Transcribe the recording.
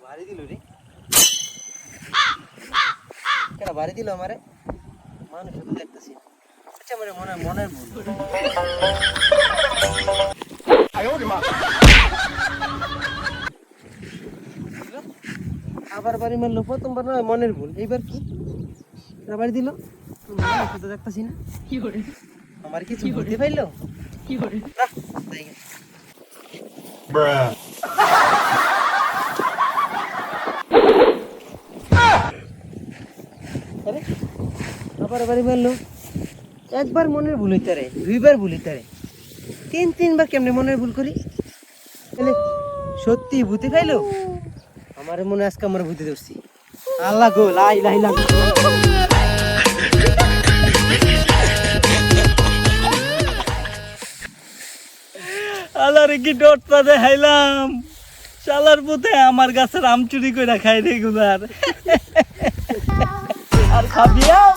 ভারী দিল রে, কেন ভারী দিল আমারে? মানুষ দেখতেছি, আচ্ছা মানে মনের ভুল। আবার বাড়ি মারলো, প্রথমবার নয় মনের ভুল, এইবার কি বাড়ি দিল? তো দেখতেছি না আমার কিছু বুঝতে পারলো। আবার বাড়ি মারলো, একবার মনের ভুল হইতে রে, দুইবার ভুল হইতে রে, তিনবার কেমনে মনের ভুল করি? সত্যি ভূতে খাইলো আমার মনে, আজকে আমার ভূতে ধরছি। আল্লাহ গো, লা ইলাহা ইল্লাল্লাহ। আল্লাহরে কি ডটটা দেখাইলাম, শালার পুতে আমার গাছের আম চুরি করে খাই রে গুলার। আর খাবি আম?